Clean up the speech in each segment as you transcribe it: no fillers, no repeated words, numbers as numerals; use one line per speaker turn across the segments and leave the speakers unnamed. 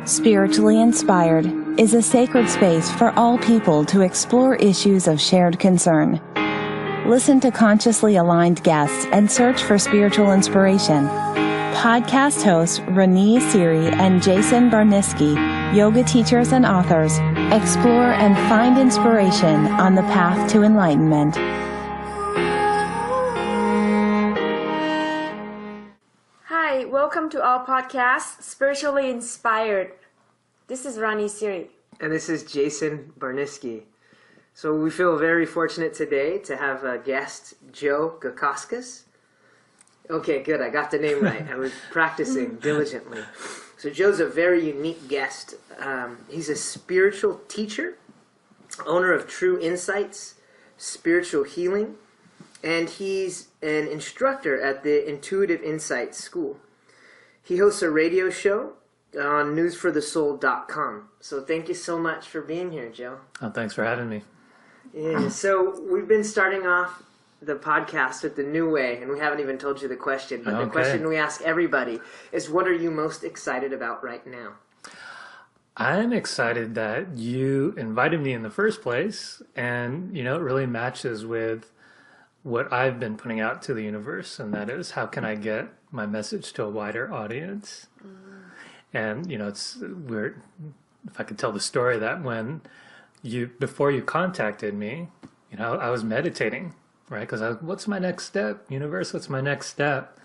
Spiritually Inspired is a sacred space for all people to explore issues of shared concern. Listen to consciously aligned guests and search for spiritual inspiration. Podcast hosts Renee Siri and Jason Barniski, yoga teachers and authors, explore and find inspiration on the path to enlightenment.
Hi, welcome to our podcast, Spiritually Inspired. This is Renee Siri.
And this is Jason Barniski. So we feel very fortunate today to have a guest, Joe Gacoscos. Okay, good. I got the name right. I was practicing diligently. So Joe's a very unique guest. He's a spiritual teacher, owner of True Insights, Spiritual Healing, and he's an instructor at the Intuitive Insights School. He hosts a radio show on newsforthesoul.com. So thank you so much for being here, Joe.
Oh, thanks for having me.
Yeah, so we've been starting off the podcast with the new way, and we haven't even told you the question, but the question we ask everybody is, what are you most excited about right now?
I'm excited that you invited me in the first place, and, it really matches with what I've been putting out to the universe, and that is, how can I get my message to a wider audience? And, it's weird, if I could tell the story that before you contacted me, I was meditating, right? Because what's my next step? Universe, what's my next step?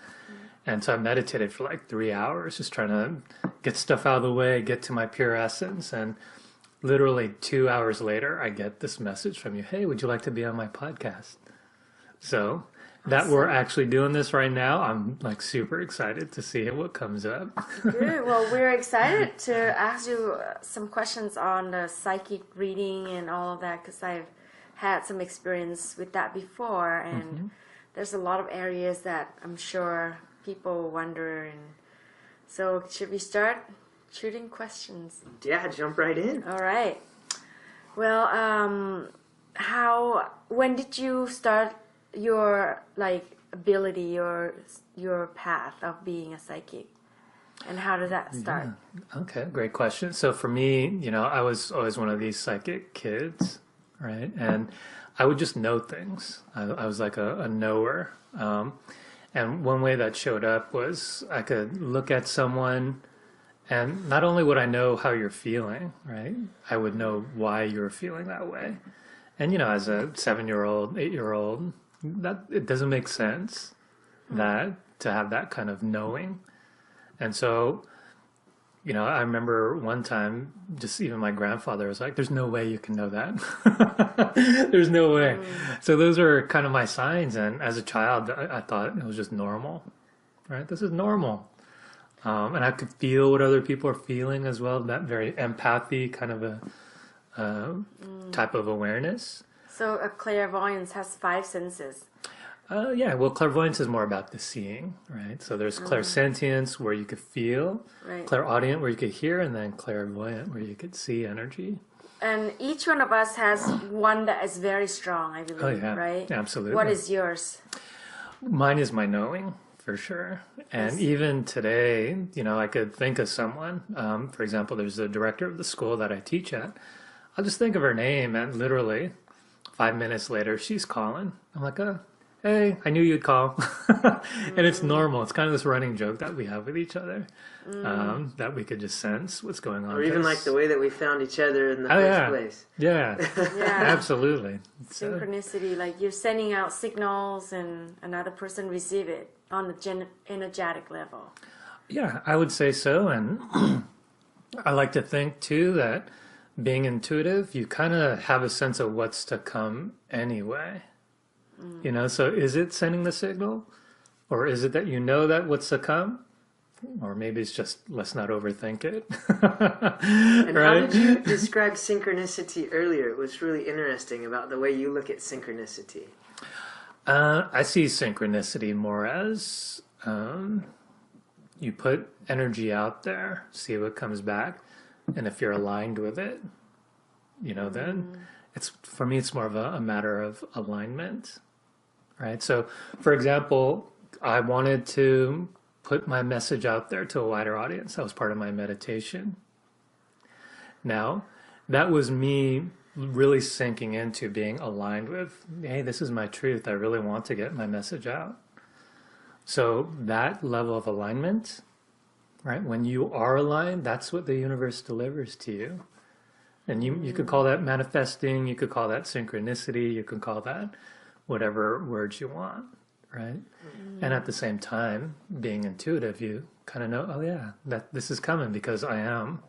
And so I meditated for like 3 hours, just trying to get stuff out of the way, get to my pure essence. And literally 2 hours later, I get this message from you. Hey, would you like to be on my podcast? So that we're actually doing this right now, I'm like super excited to see what comes up.
Good. Well, we're excited to ask you some questions on the psychic reading and all of that, because I've had some experience with that before, and there's a lot of areas that I'm sure people wonder. And so should we start shooting questions?
Yeah, jump right in.
All right. Well, when did you start your ability, your path of being a psychic, and how did that start?
Yeah. Okay, great question. So for me, I was always one of these psychic kids, right? And I would just know things. I was like a knower. And one way that showed up was I could look at someone, and not only would I know how you're feeling, right? I would know why you're feeling that way. And, as a 7-year-old, 8-year-old, that it doesn't make sense that to have that kind of knowing. And so, I remember one time, just even my grandfather was like, there's no way you can know that. There's no way. So those are kind of my signs. And as a child, I thought it was just normal, right? This is normal. And I could feel what other people are feeling as well, that very empathy kind of a type of awareness.
So a clairvoyance has 5 senses.
Yeah, well, clairvoyance is more about the seeing, right? So there's clairsentience, where you could feel, right. Clairaudient, where you could hear, and then clairvoyant, where you could see energy. And
each one of us has one that is very strong, I believe, right?
Absolutely.
What is yours?
Mine is my knowing, for sure. And even today, I could think of someone. For example, there's the director of the school that I teach at. I'll just think of her name, and literally 5 minutes later, she's calling. I'm like, hey, I knew you'd call. And it's normal. It's kind of this running joke that we have with each other, that we could just sense what's going on.
Or even like the way that we found each other in the first place.
Yeah, absolutely.
Synchronicity, like you're sending out signals and another person receive it on the energetic level.
Yeah, I would say so. And I like to think, too, that being intuitive, you kind of have a sense of what's to come anyway. So is it sending the signal? Or is it that that what's to come? Or maybe it's just, let's not overthink it.
And right? How did you describe synchronicity earlier? It was really interesting about the way you look at synchronicity.
I see synchronicity more as you put energy out there, see what comes back. And if you're aligned with it, then for me, it's more of a matter of alignment, right? So, for example, I wanted to put my message out there to a wider audience. That was part of my meditation. Now, that was me really sinking into being aligned with, hey, this is my truth. I really want to get my message out. So that level of alignment, right? When you are aligned, that's what the universe delivers to you. And you could call that manifesting, you could call that synchronicity, you could call that whatever words you want, right? And at the same time, being intuitive, you kind of know, oh yeah, that this is coming because I am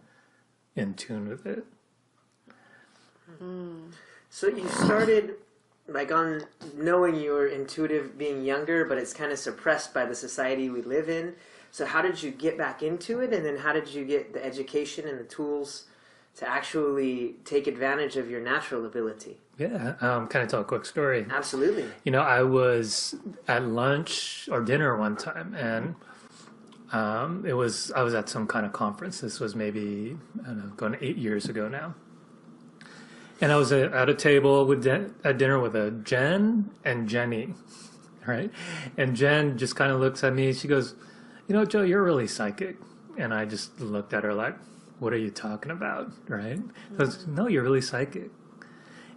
in tune with it.
So you started like on knowing you were intuitive being younger, but it's kind of suppressed by the society we live in. So how did you get back into it? And then how did you get the education and the tools to actually take advantage of your natural ability?
Yeah, can I tell a quick story?
Absolutely.
You know, I was at lunch or dinner one time, and I was at some kind of conference. This was maybe, I don't know, going 8 years ago now. And I was at a table with at dinner with a Jen and Jenny, right? And Jen just kind of looks at me. She goes, you know, Joe, you're really psychic. And I just looked at her like, what are you talking about, right? I goes, no, you're really psychic.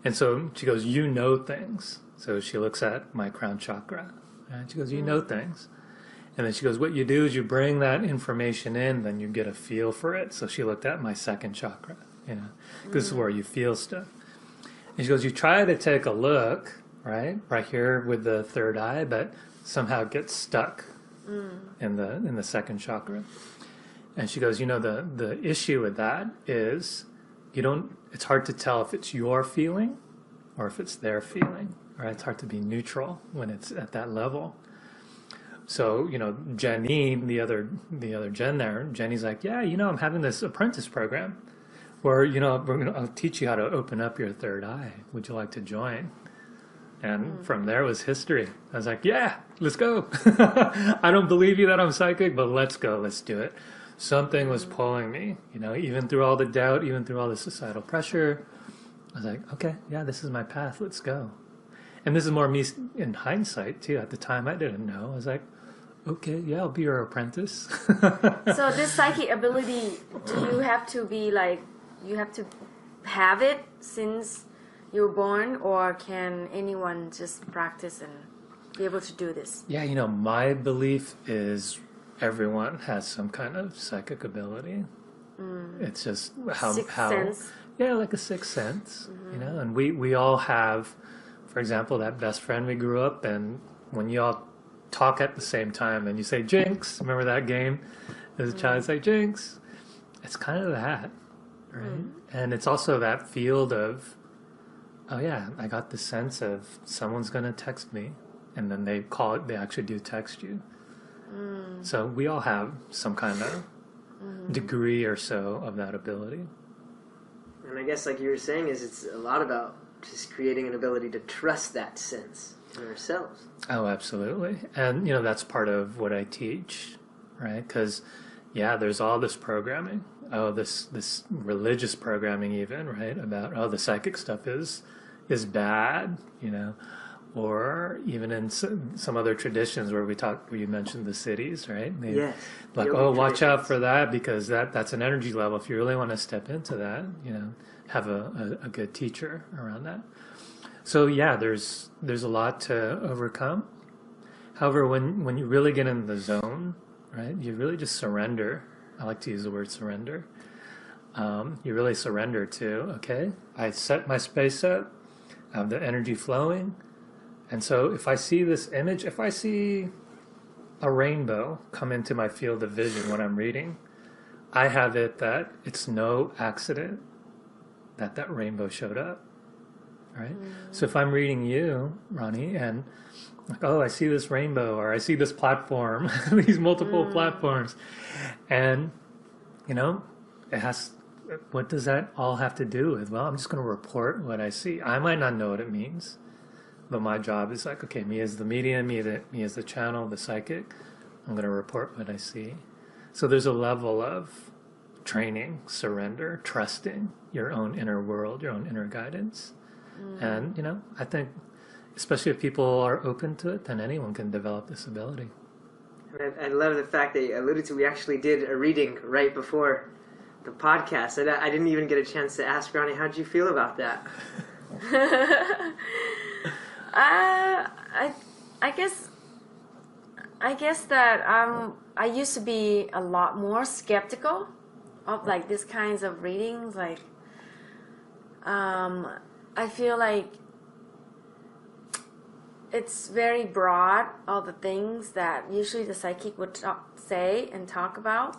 And so she goes, you know things. So she looks at my crown chakra, and she goes, you know things. And then she goes, what you do is you bring that information in, then you get a feel for it. So she looked at my second chakra, you know, this is where you feel stuff. And she goes, you try to take a look, right here with the third eye, but somehow it gets stuck in the second chakra. And she goes, you know, the issue with that is it's hard to tell if it's your feeling or if it's their feeling, right? It's hard to be neutral when it's at that level. So, you know, Jenny, the other Jen there, Jenny's like, yeah, you know, I'm having this apprentice program where, you know, I'll teach you how to open up your third eye. Would you like to join? And from there was history. I was like, yeah, let's go. I don't believe you that I'm psychic, but let's go, let's do it. Something was pulling me, you know, even through all the doubt, even through all the societal pressure. I was like, okay, yeah, this is my path, let's go. And this is more me in hindsight, too. At the time, I didn't know. I was like, okay, yeah, I'll be your apprentice.
So this psychic ability, do you have to be like, you have to have it since you were born, or can anyone just practice and be able to do this?
Yeah, you know, my belief is everyone has some kind of psychic ability. It's just how
sense.
Yeah, like a sixth sense, you know. And we all have, for example, that best friend we grew up, and when you all talk at the same time and you say jinx, remember that game? As a child, say jinx. It's kind of that, right? And it's also that field of, oh yeah, I got the sense of someone's gonna text me, and then they actually do text you. So we all have some kind of degree or so of that ability.
And I guess like you were saying is it's a lot about just creating an ability to trust that sense in ourselves.
Oh, absolutely. And, you know, that's part of what I teach, right? Because, yeah, there's all this programming. Oh, this religious programming even, right? About, oh, the psychic stuff is bad, you know. Or even in some other traditions where you mentioned the cities, right?
Yes.
Like,
Yoga
oh, watch out
traditions.
for that because that's an energy level. If you really want to step into that, you know, have a good teacher around that. So yeah, there's a lot to overcome. However, when you really get in the zone, right, you really just surrender. I like to use the word surrender. You really surrender to, okay, I set my space up, I have the energy flowing. And so if I see this image, if I see a rainbow come into my field of vision when I'm reading, I have it that it's no accident that rainbow showed up, right? So if I'm reading you, Ronnie, and like, oh, I see this rainbow, or I see this platform, these multiple platforms, and, you know, what does that all have to do with? Well, I'm just going to report what I see. I might not know what it means. But my job is like, okay, me as the medium, me as the channel, the psychic, I'm going to report what I see. So there's a level of training, surrender, trusting your own inner world, your own inner guidance. And, you know, I think, especially if people are open to it, then anyone can develop this ability.
And I love the fact that you alluded to, we actually did a reading right before the podcast. I didn't even get a chance to ask Ronnie, how'd you feel about that?
I guess that I used to be a lot more skeptical of like these kinds of readings. Like I feel like it's very broad, all the things that usually the psychic would say and talk about.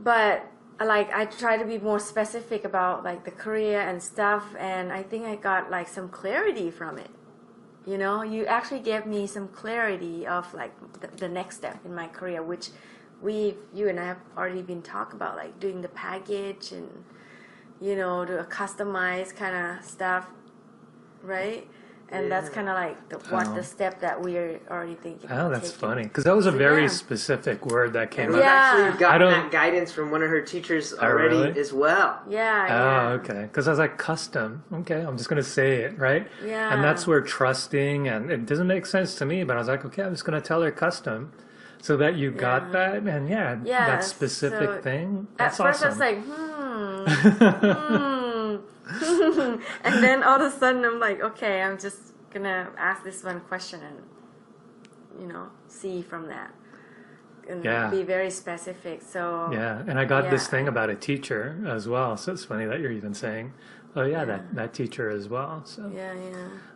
But like I try to be more specific about like the career and stuff, and I think I got like some clarity from it. You know, you actually gave me some clarity of like the next step in my career, which you and I have already been talking about, like doing the package and, you know, do a customized kind of stuff, right? And that's kind of like the step that we're already thinking about.
Oh, that's funny. Because that was a very specific word that came
We've
up.
actually gotten that guidance from one of her teachers already as well.
Yeah.
Oh, okay. Because I was like, custom. Okay, I'm just going to say it, right?
Yeah.
And that's where trusting, and it doesn't make sense to me, but I was like, okay, I'm just going to tell her custom. So that you got that, and that specific thing. That's
at first
awesome.
I was like, and then all of a sudden I'm like, okay, I'm just gonna ask this one question and, you know, see from that and be very specific. So
and I got this thing about a teacher as well. So it's funny that you're even saying, oh that teacher as well. So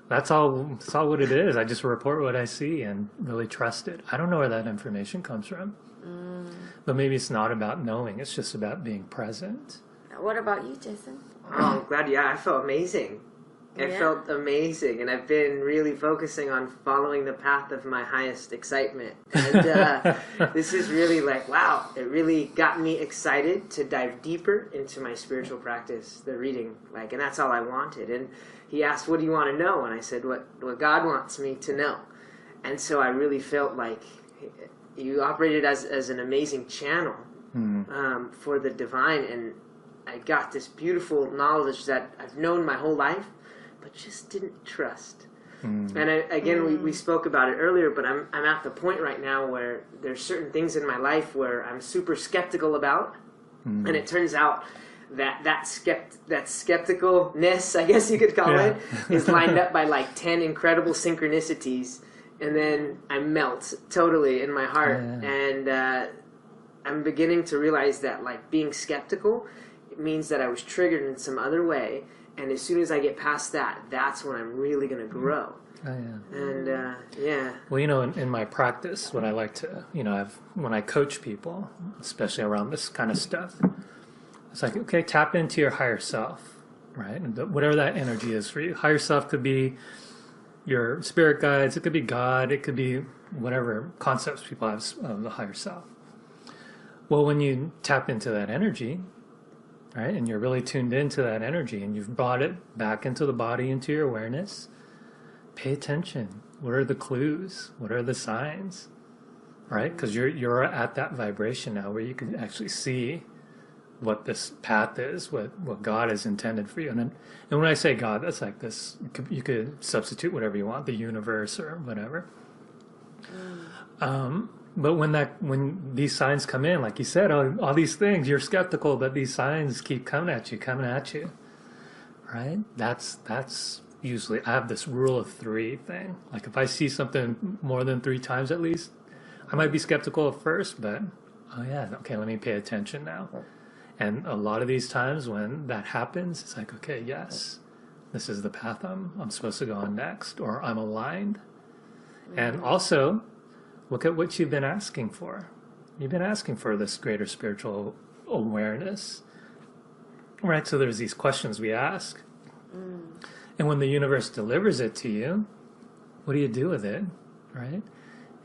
that's all what it is. I just report what I see and really trust it. I don't know where that information comes from, but maybe it's not about knowing. It's just about being present.
What about you, Jason?
Oh, I'm glad. I felt amazing. I felt amazing, and I've been really focusing on following the path of my highest excitement. And this is really like, wow, it really got me excited to dive deeper into my spiritual practice, the reading, and that's all I wanted. And he asked, what do you want to know? And I said, what God wants me to know. And so I really felt like you operated as an amazing channel for the divine, and I got this beautiful knowledge that I've known my whole life, but just didn't trust. And we spoke about it earlier, but I'm at the point right now where there's certain things in my life where I'm super skeptical about, and it turns out that skepticalness, I guess you could call it, is lined up by like 10 incredible synchronicities, and then I melt totally in my heart, and I'm beginning to realize that like being skeptical, it means that I was triggered in some other way, and as soon as I get past that, that's when I'm really going to grow. And
well, you know, in my practice, what I like to, you know, when I coach people, especially around this kind of stuff, it's like, okay, tap into your higher self, right? And whatever that energy is for you. Higher self could be your spirit guides, it could be God, it could be whatever concepts people have of the higher self. Well, when you tap into that energy, right, and you're really tuned into that energy, and you've brought it back into the body, into your awareness, pay attention. What are the clues? What are the signs? Right? Because you're at that vibration now where you can actually see what this path is, what God has intended for you. And when I say God, that's like this. You could substitute whatever you want, the universe or whatever. But when these signs come in, like you said, all these things, you're skeptical, but these signs keep coming at you, right? That's usually, I have this rule of 3 thing. Like if I see something more than 3 times at least, I might be skeptical at first, but okay, let me pay attention now. And a lot of these times when that happens, it's like, okay, yes, this is the path I'm supposed to go on next, or I'm aligned. And also, look at what you've been asking for. You've been asking for this greater spiritual awareness. Right? So there's these questions we ask. And when the universe delivers it to you, what do you do with it? Right?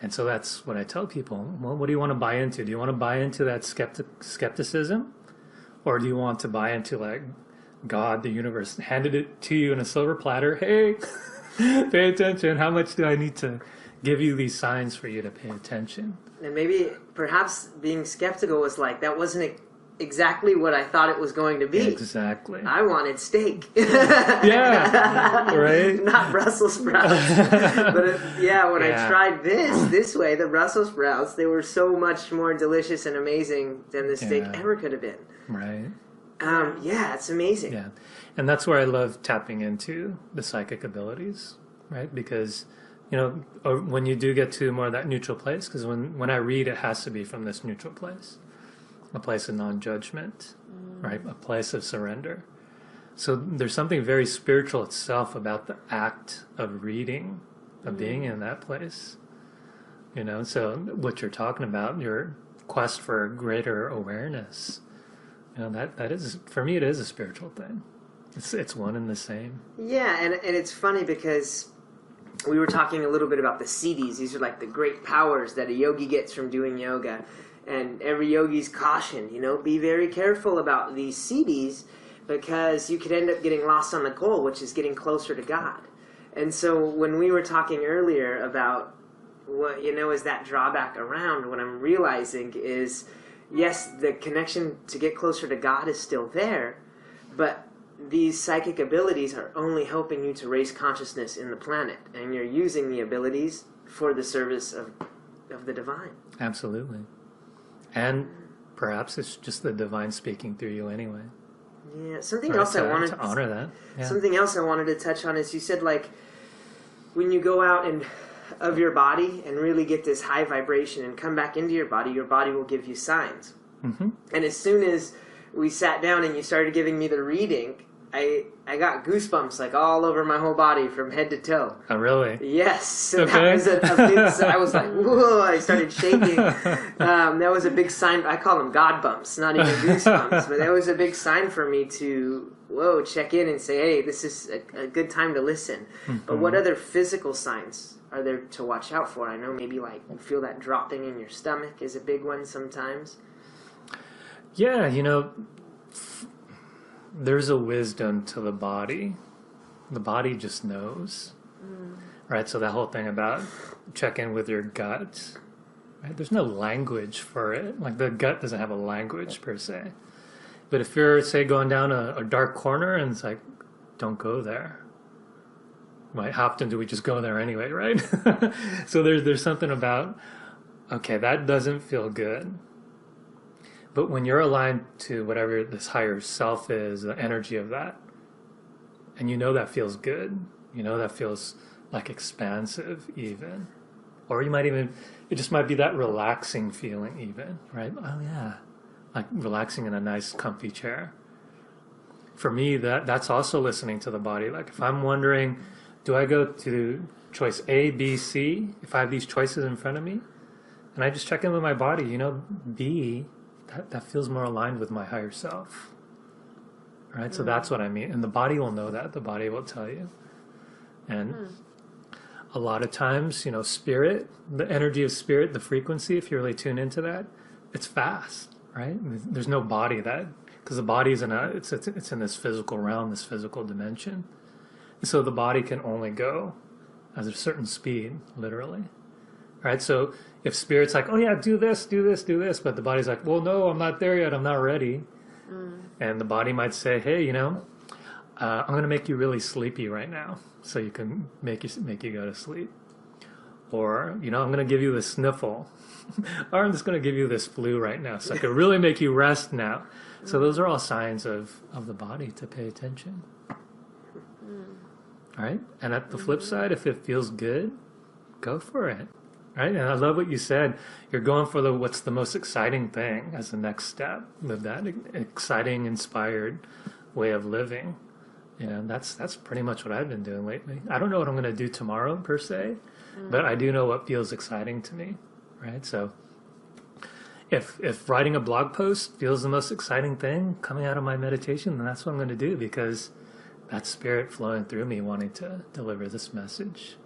And so that's what I tell people. Well, what do you want to buy into? Do you want to buy into that skepticism? Or do you want to buy into like God, the universe, handed it to you in a silver platter? Hey, pay attention. How much do I need to give you these signs for you to pay attention?
And maybe, perhaps being skeptical was like, that wasn't exactly what I thought it was going to be.
Exactly.
I wanted steak.
Yeah, right?
Not Brussels sprouts. But when I tried this way, the Brussels sprouts, they were so much more delicious and amazing than the steak ever could have been.
Right.
It's amazing.
Yeah. And that's where I love tapping into the psychic abilities, right? Because, or when you do get to more of that neutral place, because when I read, it has to be from this neutral place, a place of non-judgment, right? A place of surrender. So there's something very spiritual itself about the act of reading, of being in that place. So what you're talking about, your quest for greater awareness, that is, for me, it is a spiritual thing. It's one and the same.
Yeah, and it's funny because we were talking a little bit about the siddhis. These are like the great powers that a yogi gets from doing yoga. And every yogi's cautioned, be very careful about these siddhis because you could end up getting lost on the goal, which is getting closer to God. And so when we were talking earlier about what, is that drawback around, what I'm realizing is, yes, the connection to get closer to God is still there, but these psychic abilities are only helping you to raise consciousness in the planet, and you're using the abilities for the service of the divine.
Absolutely. And perhaps it's just the divine speaking through you anyway.
Yeah, something else I wanted
to honor that. Yeah.
Something else I wanted to touch on is you said, like, when you go out and of your body and really get this high vibration and come back into your body will give you signs.
Mm-hmm.
And as soon as we sat down and you started giving me the reading, I got goosebumps like all over my whole body from head to toe.
Oh, really?
Yes. So
okay.
that was a big, I was like, whoa, I started shaking. That was a big sign. I call them God bumps, not even goosebumps. But that was a big sign for me to, check in and say, hey, this is a good time to listen. Mm-hmm. But what other physical signs are there to watch out for? I know maybe like you feel that dropping in your stomach is a big one sometimes.
Yeah, there's a wisdom to the body. The body just knows, right? So that whole thing about check in with your gut, right? There's no language for it. Like the gut doesn't have a language per se. But if you're, say, going down a dark corner and it's like, don't go there. Right? How often do we just go there anyway, right? So there's something about, okay, that doesn't feel good. But when you're aligned to whatever this higher self is, the energy of that, and that feels good, that feels like expansive even, or you might even, it just might be that relaxing feeling even, right? Oh yeah, like relaxing in a nice comfy chair. For me, that's also listening to the body. Like if I'm wondering, do I go to choice A, B, C, if I have these choices in front of me, and I just check in with my body, B, that feels more aligned with my higher self, right? So that's what I mean. And the body will know that. The body will tell you. And a lot of times, spirit, the energy of spirit, the frequency, if you really tune into that, it's fast, right? There's no body because the body is it's in this physical realm, this physical dimension. And so the body can only go at a certain speed, literally. Right, so if spirit's like, oh yeah, do this, but the body's like, well, no, I'm not there yet, I'm not ready. And the body might say, hey, I'm going to make you really sleepy right now, so you can make you go to sleep. Or, I'm going to give you this sniffle, or I'm just going to give you this flu right now, so I can really make you rest now. So those are all signs of the body to pay attention. All right, and at the flip side, if it feels good, go for it. Right, and I love what you said. You're going for what's the most exciting thing as the next step. Live that exciting, inspired way of living. That's pretty much what I've been doing lately. I don't know what I'm going to do tomorrow per se, but I do know what feels exciting to me. Right, so if writing a blog post feels the most exciting thing coming out of my meditation, then that's what I'm going to do because that's spirit flowing through me, wanting to deliver this message.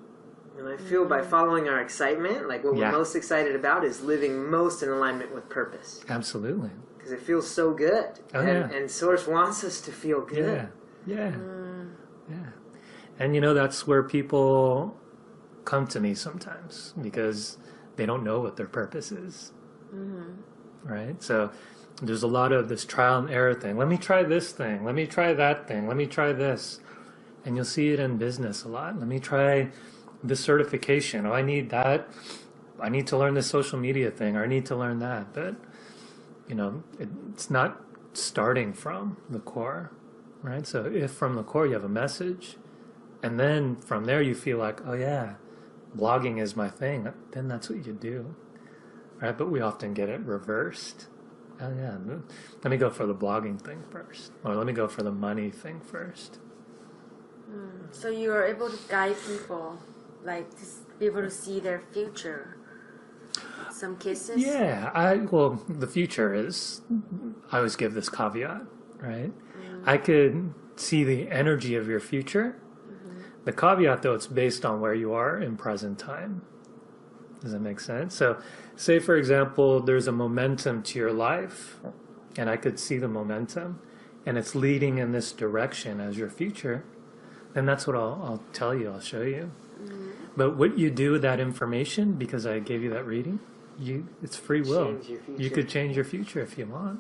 And I feel by following our excitement, like what we're most excited about is living most in alignment with purpose.
Absolutely.
Because it feels so good.
Oh,
and Source wants us to feel good.
Yeah. And that's where people come to me sometimes because they don't know what their purpose is. Right? So there's a lot of this trial and error thing. Let me try this thing. Let me try that thing. Let me try this. And you'll see it in business a lot. Let me try this certification. Oh, I need that. I need to learn this social media thing, or I need to learn that. But, it's not starting from the core, right? So if from the core you have a message, and then from there you feel like, oh yeah, blogging is my thing, then that's what you do, right? But we often get it reversed. Oh yeah, let me go for the blogging thing first, or let me go for the money thing first.
So you are able to guide people, like to be able to see their future. Some cases.
Yeah, well, the future is, I always give this caveat, right? I could see the energy of your future. The caveat, though, it's based on where you are in present time. Does that make sense? So, say, for example, there's a momentum to your life, and I could see the momentum, and it's leading in this direction as your future, then that's what I'll tell you, I'll show you. But what you do with that information, because I gave you that reading, it's free will. You could change your future if you want.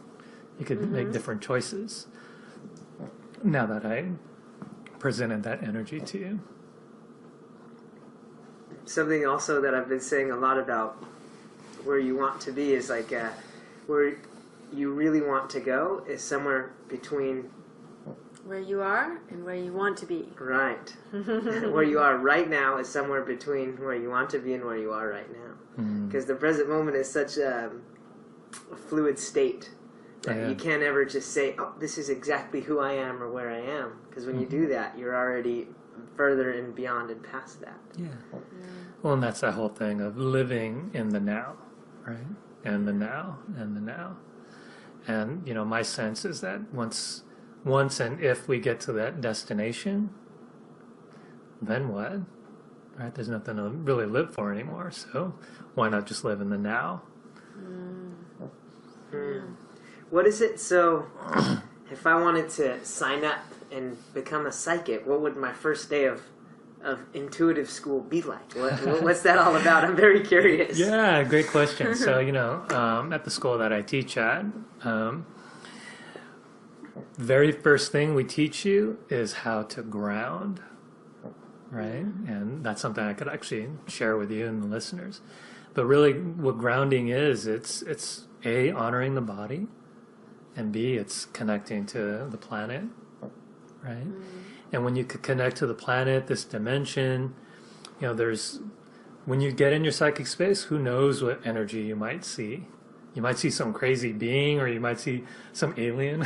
You could make different choices. Now that I presented that energy to you.
Something also that I've been saying a lot about where you want to be is like where you really want to go is somewhere between
where you are and where you want to be.
Right. Where you are right now is somewhere between where you want to be and where you are right now. Because the present moment is such a fluid state that you can't ever just say, oh, this is exactly who I am or where I am. Because when you do that, you're already further and beyond and past that.
Yeah. Well, and that's that whole thing of living in the now, right? And the now, and the now. And, my sense is that once and if we get to that destination, then what? Right? There's nothing to really live for anymore. So why not just live in the now?
What is it? So if I wanted to sign up and become a psychic, what would my first day of intuitive school be like? What's that all about? I'm very curious.
Yeah, great question. So, at the school that I teach at, very first thing we teach you is how to ground, right? And that's something I could actually share with you and the listeners. But really what grounding is, it's A, honoring the body, and B, it's connecting to the planet, right? And when you connect to the planet, this dimension, when you get in your psychic space, who knows what energy you might see. You might see some crazy being, or you might see some alien,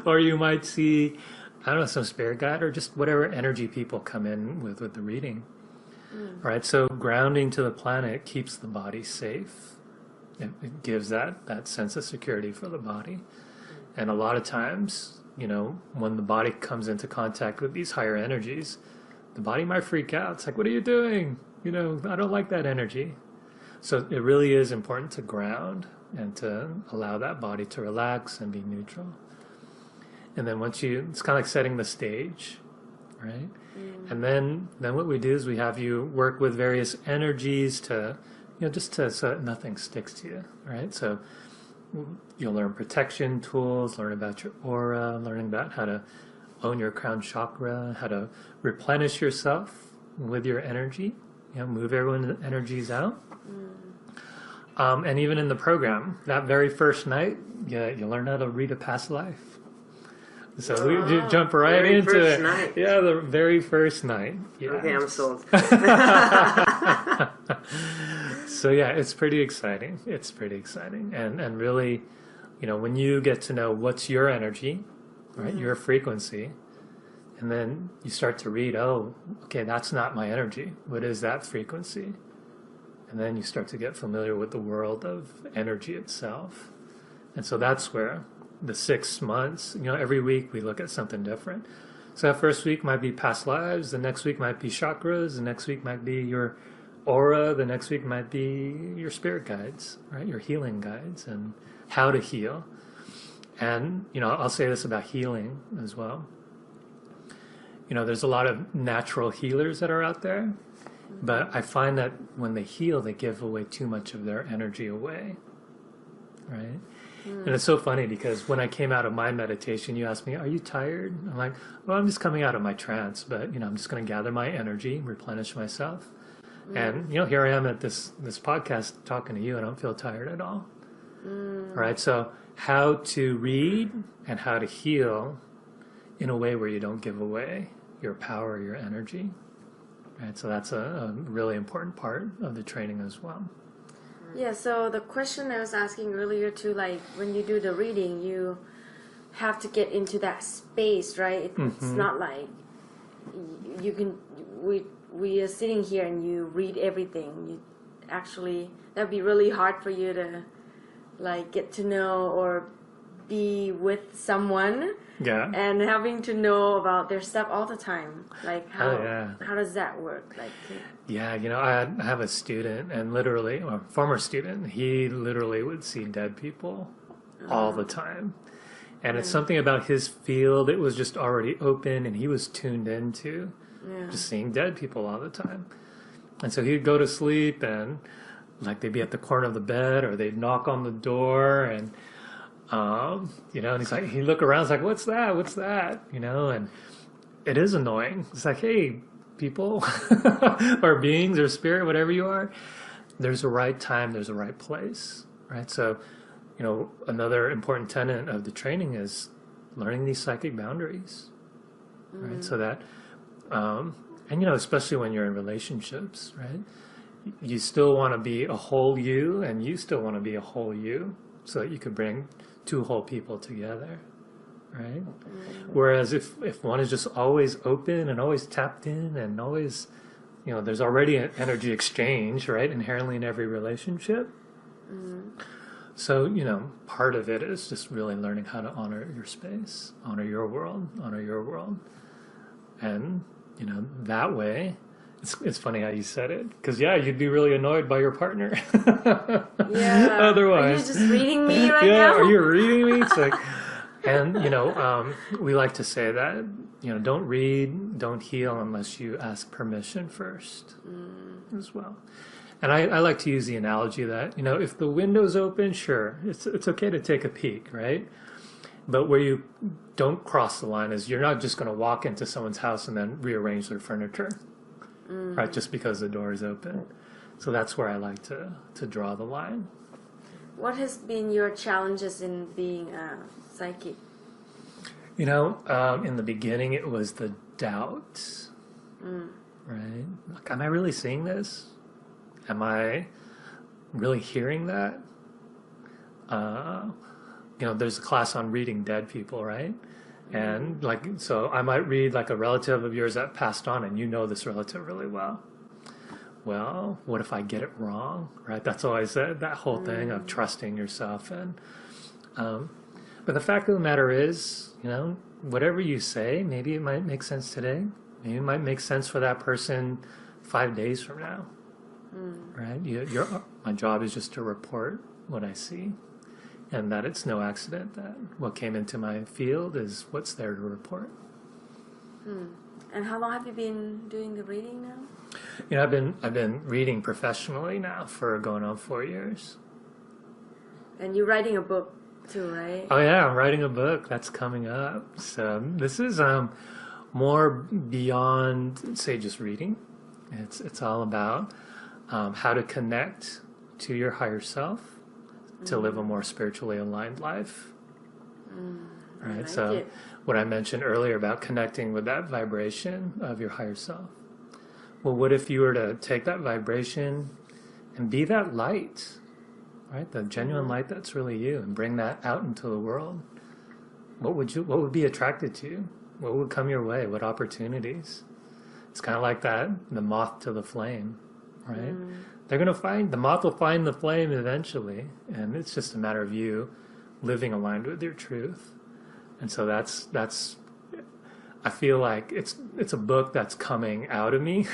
or you might see, I don't know, some spirit guide, or just whatever energy people come in with the reading. Right? So grounding to the planet keeps the body safe. It gives that sense of security for the body. And a lot of times, when the body comes into contact with these higher energies, the body might freak out. It's like, what are you doing? I don't like that energy. So it really is important to ground and to allow that body to relax and be neutral. And then it's kind of like setting the stage, right? And then what we do is we have you work with various energies to, so that nothing sticks to you, right? So you'll learn protection tools, learn about your aura, learning about how to own your crown chakra, how to replenish yourself with your energy, move everyone's energies out. And even in the program, that very first night, you learn how to read a past life. So we jump right into it. Night. Yeah, the very first night. Yeah.
Okay, I'm sold.
So yeah, it's pretty exciting. And really, when you get to know what's your energy, right, your frequency, and then you start to read, oh, okay, that's not my energy. What is that frequency? And then you start to get familiar with the world of energy itself. And so that's where the 6 months, every week we look at something different. So that first week might be past lives, the next week might be chakras, the next week might be your aura, the next week might be your spirit guides, right? Your healing guides and how to heal. And, I'll say this about healing as well. There's a lot of natural healers that are out there, but I find that when they heal, they give away too much of their energy away. right? And it's so funny because when I came out of my meditation, you asked me, are you tired? I'm like, well, I'm just coming out of my trance, but, I'm just going to gather my energy, replenish myself. And, here I am at this podcast talking to you. I don't feel tired at all. All right. So how to read and how to heal in a way where you don't give away your power, your energy. Right. So that's a really important part of the training as well.
Yeah, so the question I was asking earlier too, like when you do the reading, you have to get into that space, right? It's not like you can, we are sitting here and you read everything. You actually, that'd be really hard for you to like get to know or be with someone and having to know about their stuff all the time. Like how does that work? Like
yeah, I have a student, and literally, or former student, he literally would see dead people all the time. And it's something about his field, it was just already open, and he was tuned into just seeing dead people all the time. And so he'd go to sleep, and like they'd be at the corner of the bed, or they'd knock on the door, and and he's like, he'd look around, it's like, what's that? And it is annoying. It's like, hey, people or beings or spirit, whatever you are, there's a right time, there's a right place, right? So, another important tenet of the training is learning these psychic boundaries, right? So that, and especially when you're in relationships, right? You still want to be a whole you, and you still want to be a whole you, so that you could bring two whole people together. Right? Whereas if one is just always open and always tapped in and always, there's already an energy exchange, right, inherently in every relationship. So, part of it is just really learning how to honor your space, honor your world. And, that way, it's funny how you said it, because, you'd be really annoyed by your partner.
yeah.
Otherwise.
Are you just reading me right now?
Yeah, are you reading me? It's like... And, we like to say that, don't read, don't heal unless you ask permission first as well. And I like to use the analogy that, if the window's open, sure, it's okay to take a peek, right? But where you don't cross the line is you're not just going to walk into someone's house and then rearrange their furniture, right? Just because the door is open. So that's where I like to draw the line.
What has been your challenges in being a psychic?
In the beginning, it was the doubt, right? Like, am I really seeing this? Am I really hearing that? There's a class on reading dead people, right? And so I might read like a relative of yours that passed on, and this relative really well. Well, what if I get it wrong, right? That's always that whole thing of trusting yourself. And but the fact of the matter is, whatever you say, maybe it might make sense today. Maybe it might make sense for that person 5 days from now, right? My job is just to report what I see, and that it's no accident that what came into my field is what's there to report.
And how long have you been doing the reading now?
I've been reading professionally now for going on 4 years.
And you're writing a book too, right?
Oh yeah, I'm writing a book that's coming up. So this is more beyond, say, just reading. It's all about how to connect to your higher self to live a more spiritually aligned life. Right.
Like
so
it.
What I mentioned earlier about connecting with that vibration of your higher self. Well, what if you were to take that vibration and be that light, right? The genuine light that's really you, and bring that out into the world? What would be attracted to you? What would come your way? What opportunities? It's kind of like that, the moth to the flame, right? The moth will find the flame eventually, and it's just a matter of you living aligned with your truth. And so that's I feel like it's a book that's coming out of me,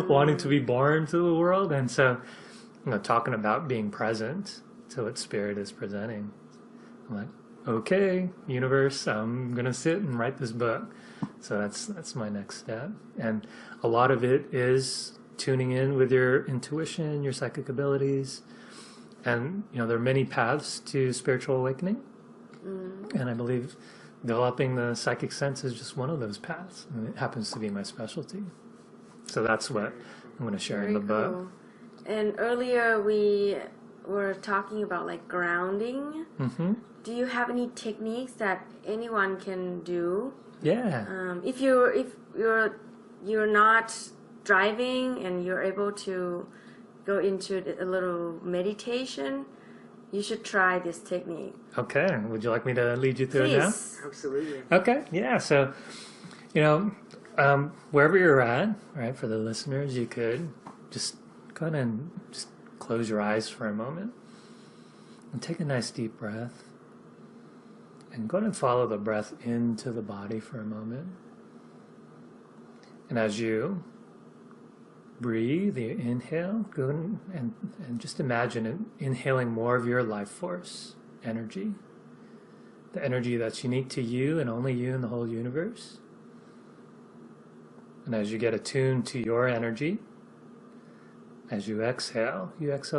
wanting to be born to the world. And so, talking about being present to what Spirit is presenting. I'm like, okay, universe, I'm going to sit and write this book. So that's my next step. And a lot of it is tuning in with your intuition, your psychic abilities, And, there are many paths to spiritual awakening. And I believe developing the psychic sense is just one of those paths. And it happens to be my specialty. So that's what I'm going to share in the book.
Cool. And earlier we were talking about like grounding.
Mm-hmm.
Do you have any techniques that anyone can do?
Yeah.
If you're not driving and you're able to go into a little meditation, you should try this technique.
Okay. Would you like me to lead you through it now?
Please.
Absolutely.
Okay. Yeah. So, wherever you're at, right, for the listeners, you could just go ahead and just close your eyes for a moment and take a nice deep breath. And go ahead and follow the breath into the body for a moment. And as you breathe, you inhale, go ahead and just imagine inhaling more of your life force energy. The energy that's unique to you and only you in the whole universe. And as you get attuned to your energy, as you exhale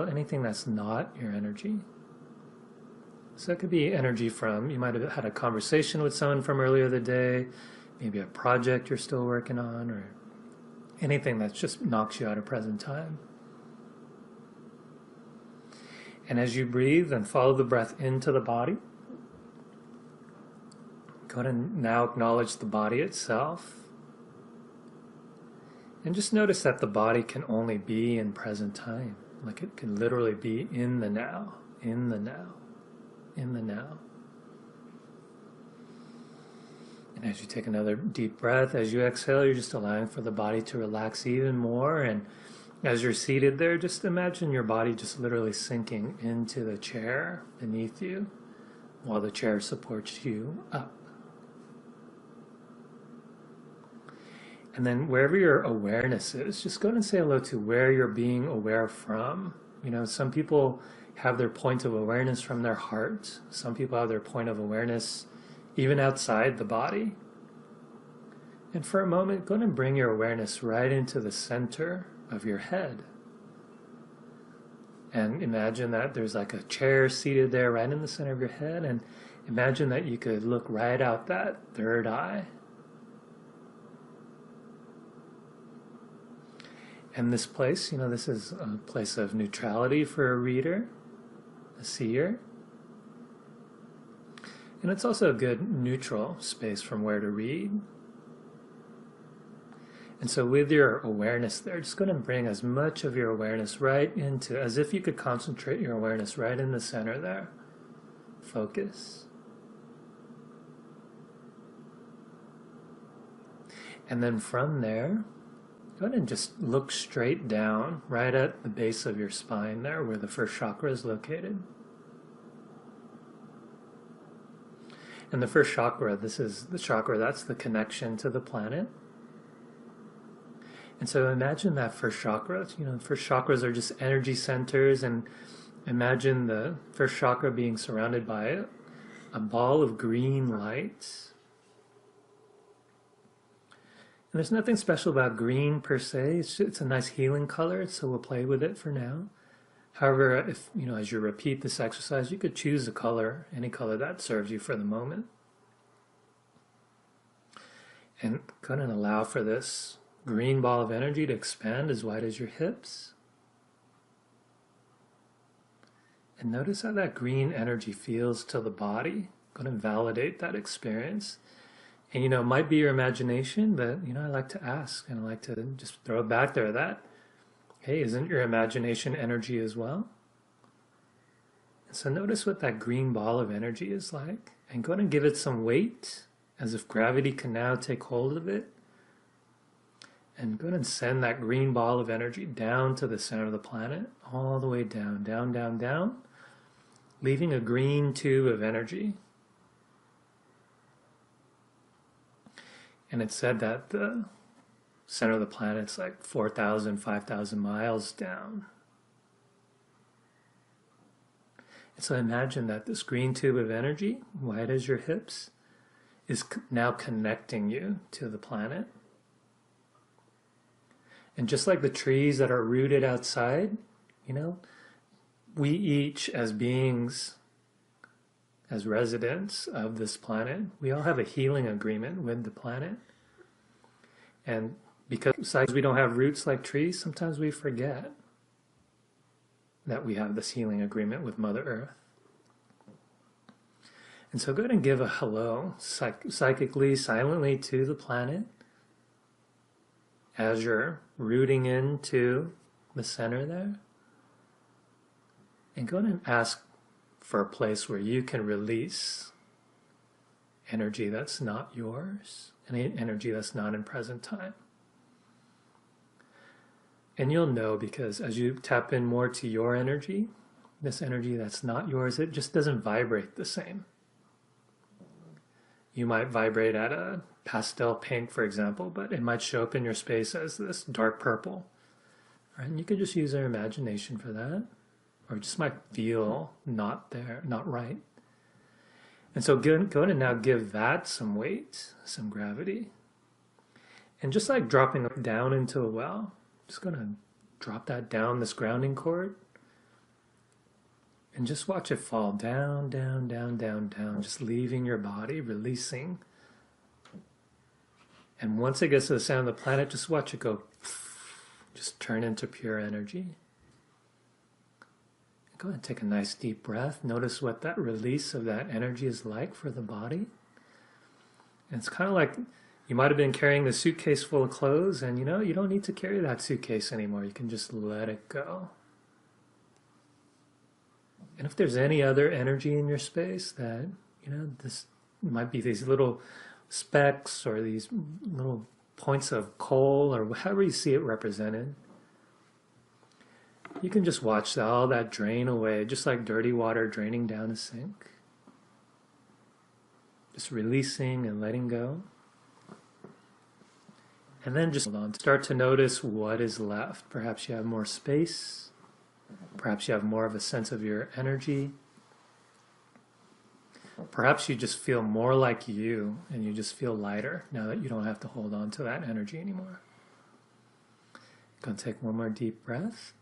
anything that's not your energy. So it could be energy from, you might have had a conversation with someone from earlier the day, maybe a project you're still working on, or anything that just knocks you out of present time. And as you breathe and follow the breath into the body, go ahead and now acknowledge the body itself. And just notice that the body can only be in present time. Like it can literally be in the now, in the now, in the now. And as you take another deep breath, as you exhale, you're just allowing for the body to relax even more. And as you're seated there, just imagine your body just literally sinking into the chair beneath you while the chair supports you up. And then wherever your awareness is, just go ahead and say hello to where you're being aware from. Some people have their point of awareness from their heart. Some people have their point of awareness even outside the body. And for a moment, go ahead and bring your awareness right into the center of your head. And imagine that there's like a chair seated there right in the center of your head. And imagine that you could look right out that third eye. And this place, this is a place of neutrality for a reader, a seer. And it's also a good neutral space from where to read. And so with your awareness there, just go ahead and bring as much of your awareness right into, as if you could concentrate your awareness right in the center there. Focus. And then from there, go ahead and just look straight down, right at the base of your spine there, where the first chakra is located. And the first chakra, this is the chakra that's the connection to the planet. And so imagine that first chakra. First chakras are just energy centers, and imagine the first chakra being surrounded by a ball of green light. And there's nothing special about green per se. It's a nice healing color, so we'll play with it for now. However, if as you repeat this exercise, you could choose a color, any color that serves you for the moment. And go ahead and allow for this green ball of energy to expand as wide as your hips. And notice how that green energy feels to the body. Go ahead and validate that experience. And it might be your imagination, but I like to ask, and I like to just throw it back there that, hey, isn't your imagination energy as well? And so notice what that green ball of energy is like, and go ahead and give it some weight, as if gravity can now take hold of it. And go ahead and send that green ball of energy down to the center of the planet, all the way down, down, down, down, leaving a green tube of energy. And it's said that the center of the planet's like 4,000, 5,000 miles down. And so imagine that this green tube of energy, wide as your hips, is now connecting you to the planet. And just like the trees that are rooted outside, we each, as beings, as residents of this planet, we all have a healing agreement with the planet. And because we don't have roots like trees, sometimes we forget that we have this healing agreement with Mother Earth. And so go ahead and give a hello psychically, silently to the planet as you're rooting into the center there. And go ahead and ask for a place where you can release energy that's not yours, any energy that's not in present time. And you'll know, because as you tap in more to your energy, this energy that's not yours, it just doesn't vibrate the same. You might vibrate at a pastel pink, for example, but it might show up in your space as this dark purple. Right? And you could just use your imagination for that. Or it just might feel not there, not right. And so go ahead and now give that some weight, some gravity. And just like dropping down into a well, just going to drop that down, this grounding cord. And just watch it fall down, down, down, down, down, just leaving your body, releasing. And once it gets to the center of the planet, just watch it go, just turn into pure energy. Go ahead and take a nice deep breath. Notice what that release of that energy is like for the body. And it's kind of like you might have been carrying a suitcase full of clothes, and you don't need to carry that suitcase anymore. You can just let it go. And if there's any other energy in your space that, this might be these little specks or these little points of coal or however you see it represented, you can just watch all that drain away, just like dirty water draining down a sink. Just releasing and letting go. And then just hold on. Start to notice what is left. Perhaps you have more space. Perhaps you have more of a sense of your energy. Perhaps you just feel more like you, and you just feel lighter now that you don't have to hold on to that energy anymore. Go take one more deep breath.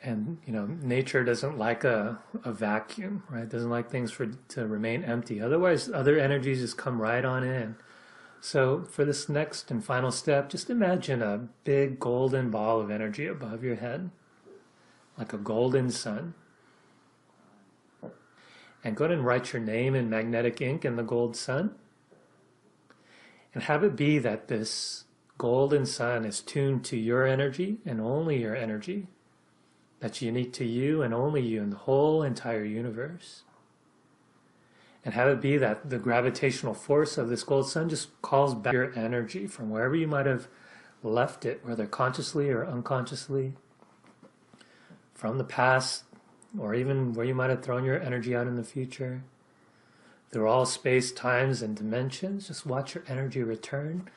And, nature doesn't like a vacuum, right? It doesn't like things to remain empty. Otherwise, other energies just come right on in. So for this next and final step, just imagine a big golden ball of energy above your head, like a golden sun. And go ahead and write your name in magnetic ink in the gold sun. And have it be that this golden sun is tuned to your energy and only your energy. That's unique to you and only you in the whole entire universe. And have it be that the gravitational force of this gold sun just calls back your energy from wherever you might have left it, whether consciously or unconsciously, from the past, or even where you might have thrown your energy out in the future. Through all space, times, and dimensions, just watch your energy return,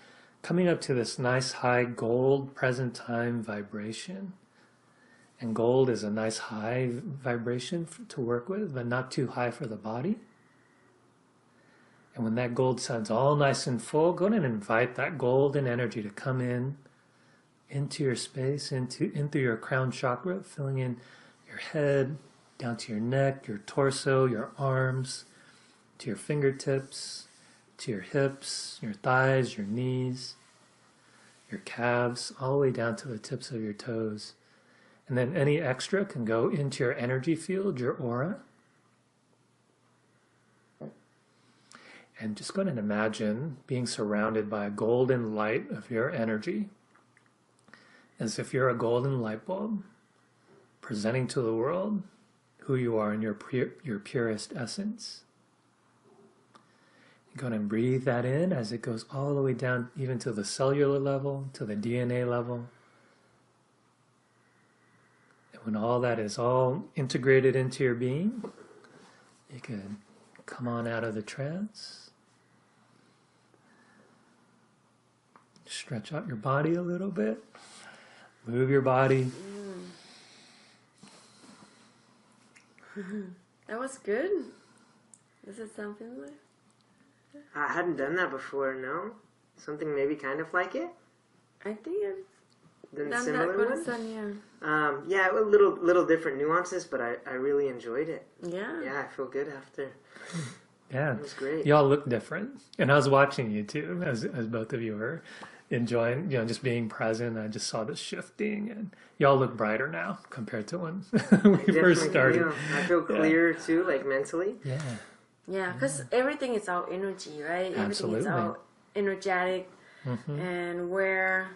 coming up to this nice high gold present time vibration. And gold is a nice high vibration to work with, but not too high for the body. And when that gold sun's all nice and full, go ahead and invite that golden energy to come into your space, into your crown chakra, filling in your head, down to your neck, your torso, your arms, to your fingertips, to your hips, your thighs, your knees, your calves, all the way down to the tips of your toes. And then any extra can go into your energy field, your aura. And just go ahead and imagine being surrounded by a golden light of your energy, as if you're a golden light bulb, presenting to the world who you are in your purest essence. Go ahead and breathe that in as it goes all the way down, even to the cellular level, to the DNA level. And when all that is all integrated into your being, you can come on out of the trance. Stretch out your body a little bit. Move your body.
That was good. Does it sound familiar?
I hadn't done that before, no? Something maybe kind of like it?
I think
than
Done
similar
that with
ones.
the sun,
Yeah, a little different nuances, but I really enjoyed it.
yeah.
Yeah, I feel good after.
Yeah,
It was great.
y'all look different, and I was watching you too, as both of you were enjoying, just being present. I just saw this shifting, and y'all look brighter now compared to when we first
Definitely
started.
feel. I feel clearer too, like mentally.
Yeah,
Yeah, because everything is our energy, right? Everything is
Absolutely.
our energetic, and where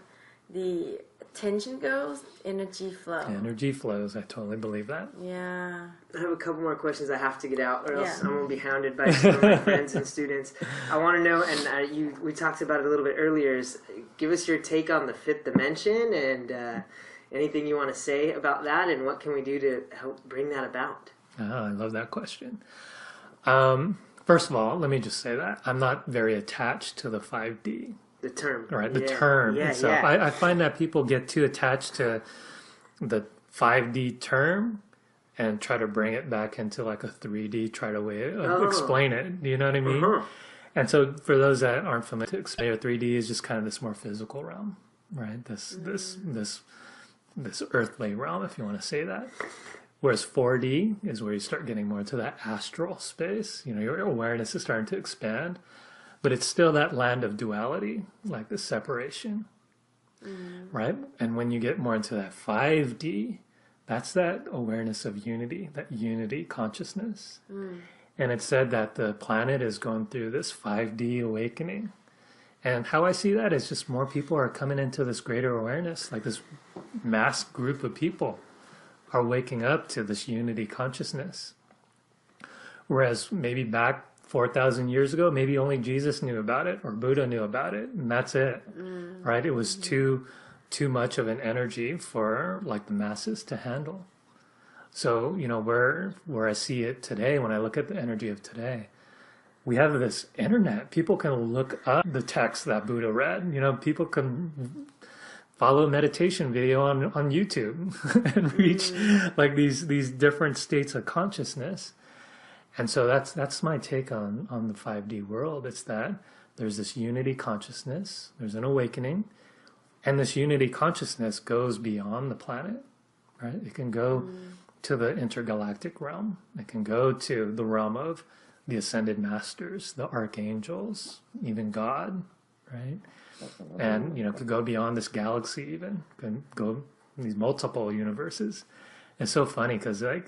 the attention goes, energy flows.
energy flows. I totally believe that.
Yeah.
I have a couple more questions I have to get out, or else
Yeah.
I'm gonna be hounded by some of my friends and students. I want to know, and we talked about it a little bit earlier. Is give us your take on the fifth dimension and anything you want to say about that, and what can we do to help bring that about?
Oh, I love that question. First of all, let me just say that I'm not very attached to the 5D.
The term,
Right, the
Yeah.
term
Yeah,
itself.
yeah.
I find that people get too attached to the 5D term and try to bring it back into like a 3D, try to explain it. Do you know what I mean?
Uh-huh.
And so for those that aren't familiar, to explain 3D is just kind of this more physical realm, right? This earthly realm, if you want to say that. Whereas 4D is where you start getting more into that astral space. Your awareness is starting to expand. But it's still that land of duality, like the separation, right? And when you get more into that 5D, that's that awareness of unity, that unity consciousness. And it's said that the planet is going through this 5D awakening. And how I see that is just more people are coming into this greater awareness, like this mass group of people are waking up to this unity consciousness. Whereas maybe back 4,000 years ago, maybe only Jesus knew about it or Buddha knew about it, and that's it, right? It was too much of an energy for like the masses to handle. So, where I see it today, when I look at the energy of today, we have this internet. People can look up the text that Buddha read. People can follow a meditation video on YouTube and reach like these different states of consciousness. And so that's my take on the 5D world. It's that there's this unity consciousness, there's an awakening, and this unity consciousness goes beyond the planet, right? It can go to the intergalactic realm. It can go to the realm of the ascended masters, the archangels, even God, right? And, could go beyond this galaxy even, can go these multiple universes. It's so funny because there's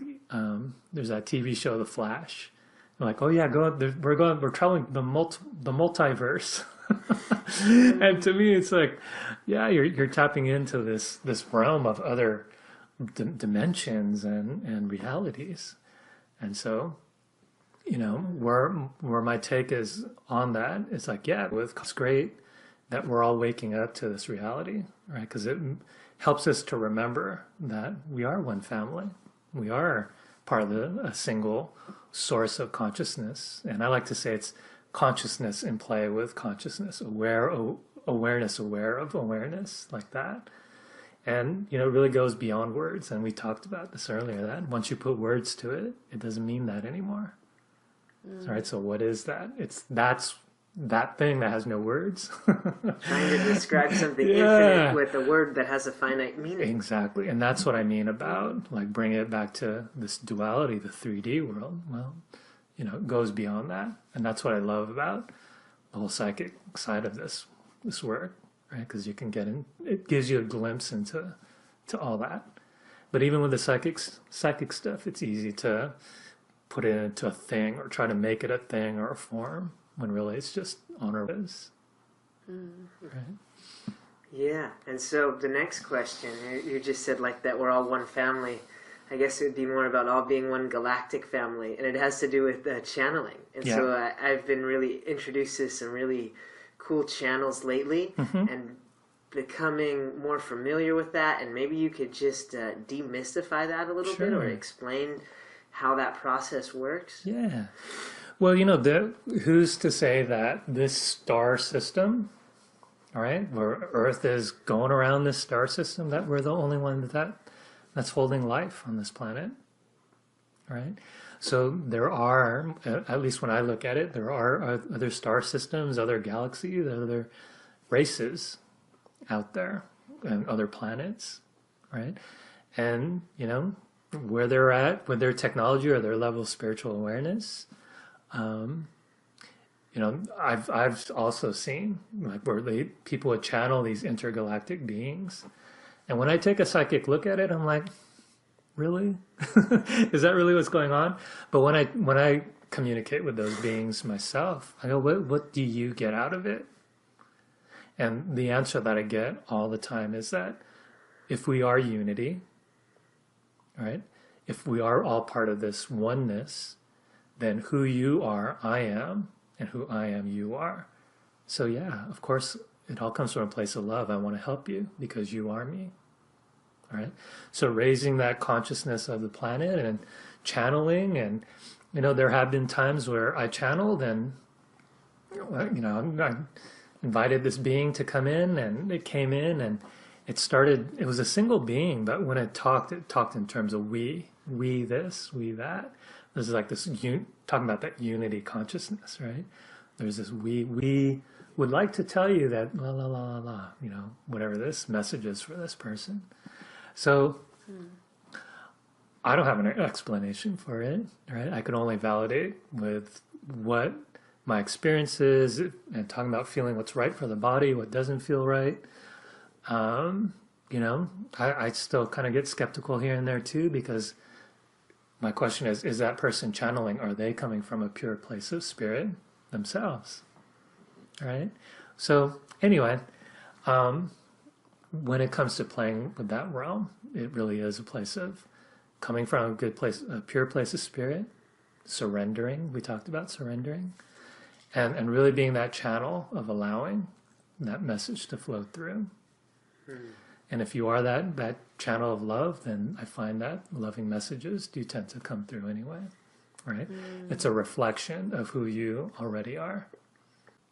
that TV show, The Flash. They're like, oh yeah, we're traveling the multiverse, and to me, it's like, yeah, you're tapping into this realm of other dimensions and realities, and so, where my take is on that, it's like, yeah, it's great that we're all waking up to this reality, right? Because it helps us to remember that we are one family. We are part of a single source of consciousness. And I like to say it's consciousness in play with consciousness, awareness aware of awareness, like that. And, it really goes beyond words. And we talked about this earlier, that once you put words to it, it doesn't mean that anymore. All right, so what is that? That's that thing that has no words.
Trying to describe something
Yeah.
infinite with a word that has a finite meaning.
Exactly. And that's what I mean about like bringing it back to this duality, the 3D world. Well, it goes beyond that. And that's what I love about the whole psychic side of this work, right? Because you can it gives you a glimpse into all that. But even with the psychic stuff, it's easy to put it into a thing or try to make it a thing or a form, when really it's just on our ways. Right?
Yeah, and so the next question, you just said like that we're all one family. I guess it would be more about all being one galactic family, and it has to do with channeling. And so I've been really introduced to some really cool channels lately, and becoming more familiar with that, and maybe you could just demystify that a little bit or explain how that process works.
Yeah. Well, who's to say that this star system, all right, where Earth is going around this star system, that we're the only one that's holding life on this planet, right? So there are, at least when I look at it, there are other star systems, other galaxies, other races out there, and other planets, right? And, you know, where they're at with their technology or their level of spiritual awareness. You know, I've also seen like where people would channel these intergalactic beings. And when I take a psychic look at it, I'm like, really? Is that really what's going on? But when I communicate with those beings myself, I go, what do you get out of it? And the answer that I get all the time is that if we are unity, right? If we are all part of this oneness, then who you are, I am, and who I am, you are. So yeah, of course, it all comes from a place of love. I want to help you because you are me. All right. So raising that consciousness of the planet and channeling, and you know, there have been times where I channeled and you know, I invited this being to come in, and it came in, and it was a single being, but when it talked in terms of we this, we that. There's like this talking about that unity consciousness, right? There's this we would like to tell you that la la la la la, you know, whatever this message is for this person. So I don't have an explanation for it, right? I can only validate with what my experience is and talking about feeling what's right for the body, what doesn't feel right. You know, I still kind of get skeptical here and there too, because my question is that person channeling, are they coming from a pure place of spirit themselves? Right? So anyway, when it comes to playing with that realm, it really is a place of coming from a good place, a pure place of spirit, surrendering. We talked about surrendering, and really being that channel of allowing that message to flow through. And if you are that channel of love, then I find that loving messages do tend to come through anyway, right? It's a reflection of who you already are.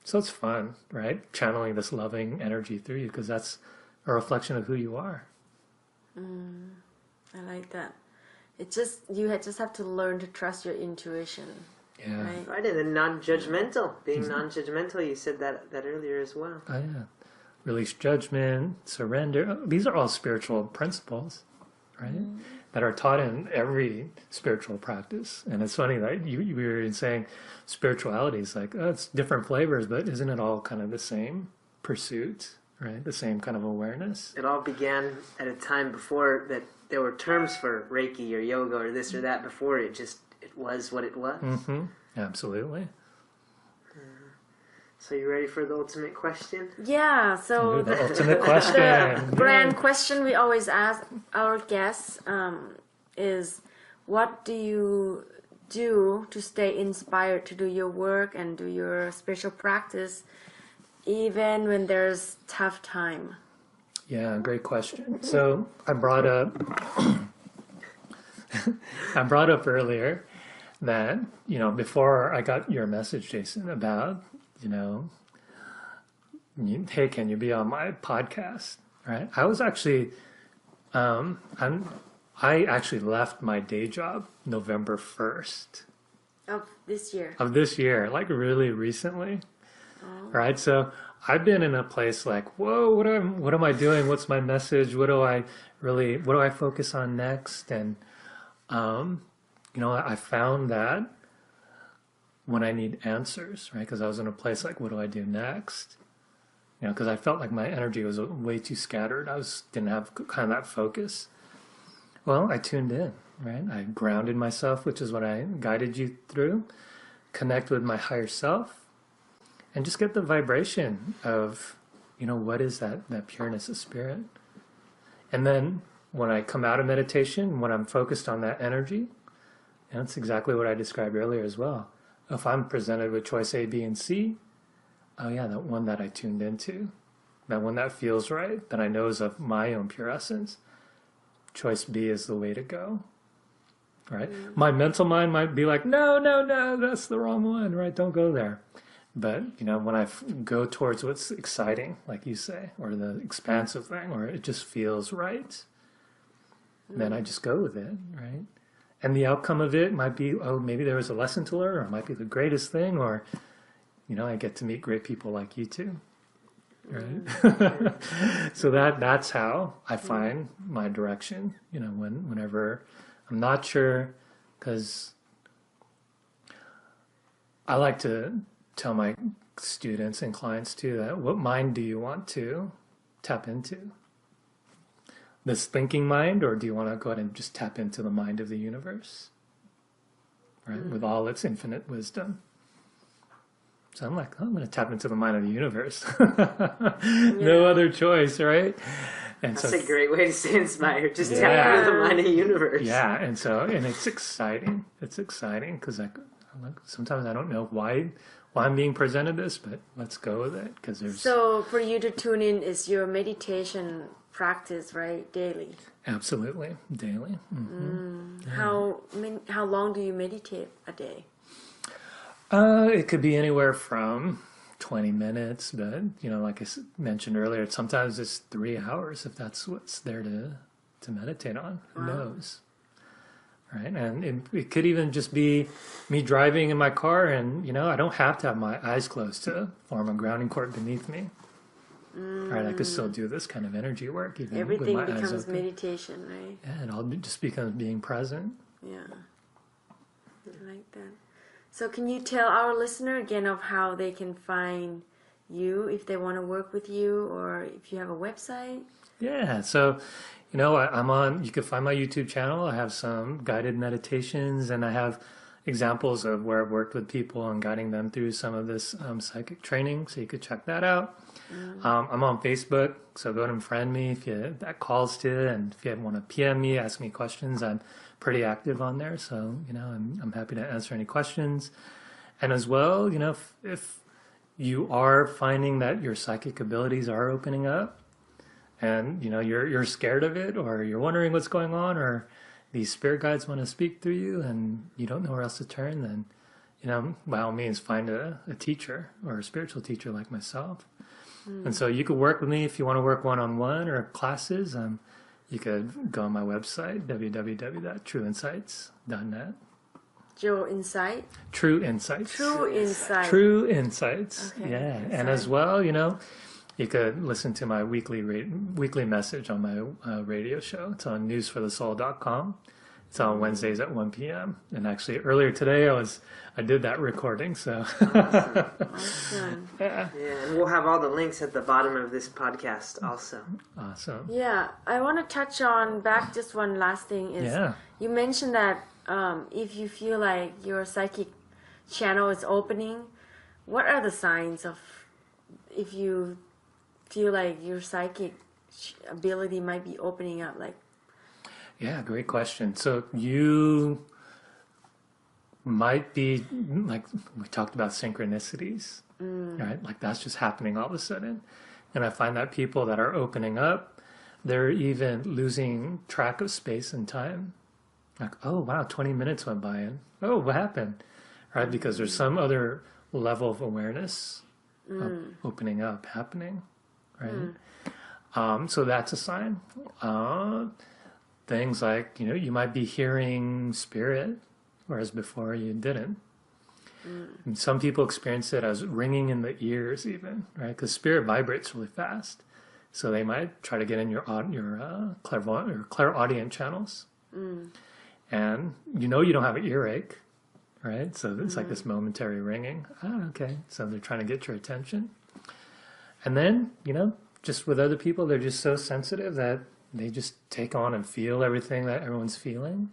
So it's fun, right? Channeling this loving energy through you, because that's a reflection of who you are.
I like that. It just, just have to learn to trust your intuition.
Yeah.
Right?
And then non-judgmental. Being non-judgmental, you said that earlier as well.
Oh, yeah. Release judgment, surrender. These are all spiritual principles, right? That are taught in every spiritual practice. And it's funny that you were saying spirituality is like, oh, it's different flavors, but isn't it all kind of the same pursuit, right? The same kind of awareness.
It all began at a time before that there were terms for Reiki or yoga or this or that. Before it was what it was.
Absolutely.
So you ready for the ultimate question?
Yeah, so
the ultimate question.
The grand question we always ask our guests is, what do you do to stay inspired to do your work and do your spiritual practice even when there's tough time?
Yeah, great question. So I brought up earlier that, you know, before I got your message, Jason, about, you know, hey, can you be on my podcast? Right? I was actually, I actually left my day job November 1st.
Of this year.
Of this year, like really recently. Right? So I've been in a place like, whoa, what am I doing? What's my message? What do I focus on next? And, you know, I found that when I need answers, right? Because I was in a place like, what do I do next? You know, because I felt like my energy was way too scattered. Didn't have kind of that focus. Well, I tuned in, right? I grounded myself, which is what I guided you through. Connect with my higher self, and just get the vibration of, you know, what is that pureness of spirit. And then when I come out of meditation, when I'm focused on that energy, and that's exactly what I described earlier as well. If I'm presented with choice A, B, and C, oh yeah, that one that I tuned into, that one that feels right, that I know is of my own pure essence, choice B is the way to go, right? My mental mind might be like, no, that's the wrong one, right? Don't go there. But, you know, when I go towards what's exciting, like you say, or the expansive thing, or it just feels right, then I just go with it, right? And the outcome of it might be, oh, maybe there was a lesson to learn, or it might be the greatest thing, or, you know, I get to meet great people like you too. right? So that's how I find my direction, whenever I'm not sure, because I like to tell my students and clients too that what mind do you want to tap into? This thinking mind, or do you want to go ahead and just tap into the mind of the universe, right? With all its infinite wisdom. So I'm like, I'm going to tap into the mind of the universe. No other choice, right? And
that's a great way to stay inspired. Just tap into the mind of the universe.
Yeah, and it's exciting. It's exciting because sometimes I don't know why I'm being presented this, but let's go with it because there's.
So for you to tune in is your meditation practice, right? Daily.
Absolutely, daily. Mm-hmm.
How long do you meditate a day?
It could be anywhere from 20 minutes, but like I mentioned earlier, sometimes it's 3 hours if that's what's there to meditate on. Who knows? Right, and it could even just be me driving in my car, and I don't have to have my eyes closed to form a grounding cord beneath me. Right, I could still do this kind of energy work even
everything
with my eyes
becomes
open.
meditation, right?
Yeah, it all just becomes being present.
Yeah, I like that. So can you tell our listener again of how they can find you if they want to work with you, or if you have a website?
Yeah, so I'm on, you can find my YouTube channel. I have some guided meditations, and I have examples of where I've worked with people and guiding them through some of this psychic training, so you could check that out. I'm on Facebook, so go ahead and friend me if that calls to, and if you want to PM me, ask me questions, I'm pretty active on there, so I'm happy to answer any questions. And as well, if you are finding that your psychic abilities are opening up, and you're scared of it, or you're wondering what's going on, or these spirit guides want to speak through you and you don't know where else to turn, then by all means find a teacher or a spiritual teacher like myself. And so you could work with me if you want to work one-on-one or classes. You could go on my website, www.trueinsights.net.
Joe Insight?
True Insights.
True Insight.
True Insights.
Okay,
yeah.
Insight.
And as well, you could listen to my weekly message on my radio show. It's on newsforthesoul.com. It's on Wednesdays at 1 p.m. And actually, earlier today, I did that recording. So,
Awesome.
Yeah, and we'll have all the links at the bottom of this podcast also.
Awesome.
Yeah, I want to touch on back just one last thing is you mentioned that if you feel like your psychic channel is opening, what are the signs of if you feel like your psychic ability might be opening up?
Yeah, great question. So you might be, like we talked about synchronicities, right? Like that's just happening all of a sudden. And I find that people that are opening up, they're even losing track of space and time. Like, oh, wow, 20 minutes went by and, oh, what happened? Right? Because there's some other level of awareness of opening up happening, right? So that's a sign. Things like, you might be hearing spirit, whereas before you didn't. And some people experience it as ringing in the ears even, right? Because spirit vibrates really fast. So they might try to get in your clairvoyant or clairaudient channels. And you don't have an earache, right? So it's like this momentary ringing. Ah, okay. So they're trying to get your attention. And then, just with other people, they're just so sensitive that they just take on and feel everything that everyone's feeling.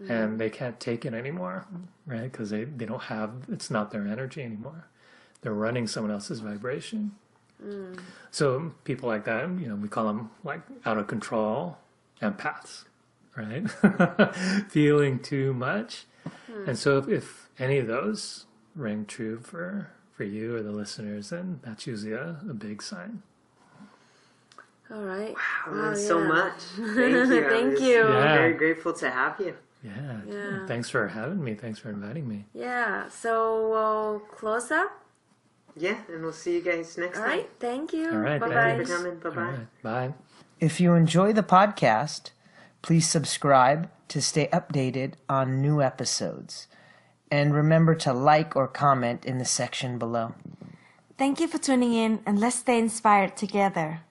And they can't take it anymore, right? Because they don't have, it's not their energy anymore. They're running someone else's vibration. So people like that, we call them like out of control empaths, right? Feeling too much. And so if any of those ring true for you or the listeners, then that's usually a big sign.
All right.
Wow, so much. Thank you.
Thank you.
I'm very grateful to have you.
Yeah. Thanks for having me. Thanks for inviting me.
Yeah. So we'll close up.
Yeah, and we'll see you guys next time.
All right. Thank you.
All right.
Bye-bye.
Thank you for coming. Bye-bye.
All right, bye.
If you enjoy the podcast, please subscribe to stay updated on new episodes. And remember to like or comment in the section below.
Thank you for tuning in, and let's stay inspired together.